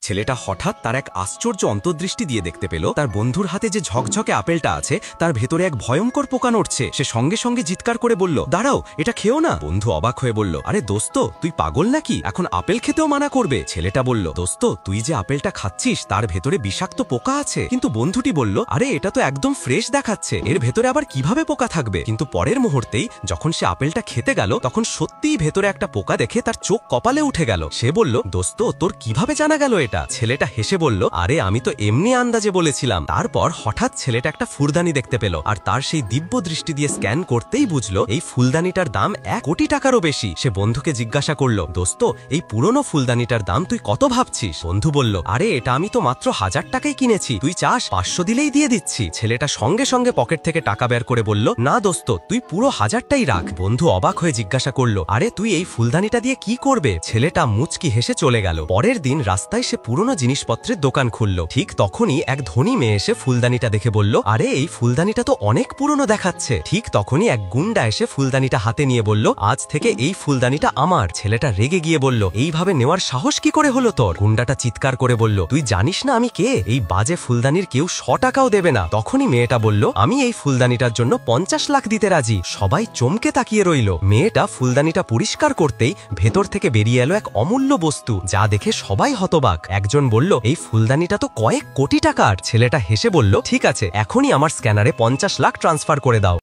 ছেলেটা হঠাৎ তার এক আশ্চর্য অন্তর্দৃষ্টি দিয়ে দেখতে পেল তার বন্ধুর হাতে যে ঝকঝকে আপেলটা আছে তার ভেতরে এক ভয়ঙ্কর পোকা নড়ছে। সে সঙ্গে সঙ্গে চিৎকার করে বলল, দাঁড়াও, এটা খেও না। বন্ধু অবাক হয়ে বলল, আরে দোস্ত, তুই পাগল নাকি? এখন আপেল খেতেও মানা করবে? ছেলেটা বলল, দোস্ত, তুই যে আপেলটা খাচ্ছিস তার ভেতরে বিষাক্ত পোকা আছে। কিন্তু বন্ধুটি বলল, আরে এটা তো একদম ফ্রেশ দেখাচ্ছে, এর ভেতরে আবার কিভাবে পোকা থাকবে? কিন্তু পরের মুহূর্তেই যখন সে আপেলটা খেতে গেল তখন সত্যিই ভেতরে একটা পোকা দেখে তার চোখ কপালে উঠে গেল। সে বলল, দোস্ত, তোর কিভাবে জানা গেল এটা? ছেলেটা হেসে বলল, আরে আমি তো এমনি আন্দাজে বলেছিলাম। তারপর হঠাৎ ছেলেটা একটা ফুলদানি দেখতে পেল আর তার সেই দিব্য দৃষ্টি দিয়ে স্ক্যান করতেই বুঝলো এই ফুলদানিটার দাম 1 কোটি টাকারও বেশি। সে বন্ধুকে জিজ্ঞাসা করলো, দোস্ত, এই পুরনো ফুলদানিটার দাম তুই কত ভাবছিস? বন্ধু বলল, আরে এটা আমি তো মাত্র 1000 টাকায় কিনেছি, তুই চাস 500 দিলেই দিয়ে দিচ্ছি। ছেলেটা সঙ্গে সঙ্গে পকেট থেকে টাকা বের করে বলল, না দোস্ত, তুই পুরো 1000টাই রাখ। বন্ধু অবাক হয়ে জিজ্ঞাসা করলো, আরে তুই এই ফুলদানিটা দিয়ে কি করবে? ছেলেটা মুচকি হেসে চলে গেল। পরের দিন রাস্তায় সে পুরনো জিনিসপত্রের দোকান খুলল। ঠিক তখনই এক ধনী মেয়ে এসে ফুলদানিটা দেখে বলল, আরে এই ফুলদানিটা তো অনেক পুরনো দেখাচ্ছে। ঠিক তখনই এক গুন্ডা এসে ফুলদানিটা হাতে নিয়ে বলল, আজ থেকে এই ফুলদানিটা আমার। ছেলেটা রেগে গিয়ে বলল, এইভাবে নেওয়ার সাহস কি করে হলো তোর? গুন্ডাটা চিৎকার করে বলল, তুই জানিস না আমি কে? এই বাজে ফুলদানির কেউ 100 টাকাও দেবে না। তখনই মেয়েটা বলল, আমি এই ফুলদানিটার জন্য 50 লাখ দিতে রাজি। সবাই চমকে তাকিয়ে রইল। মেয়েটা ফুলদানিটা পরিষ্কার করতেই ভেতর থেকে বেরিয়ে এলো এক অমূল্য বস্তু, যা দেখে সবাই হতবাক। একজন বলল, এই ফুলদানিটা তো কয়েক কোটি টাকার। ছেলেটা হেসে বলল, ঠিক আছে, এখনই আমার স্ক্যানারে 50 লাখ ট্রান্সফার করে দাও।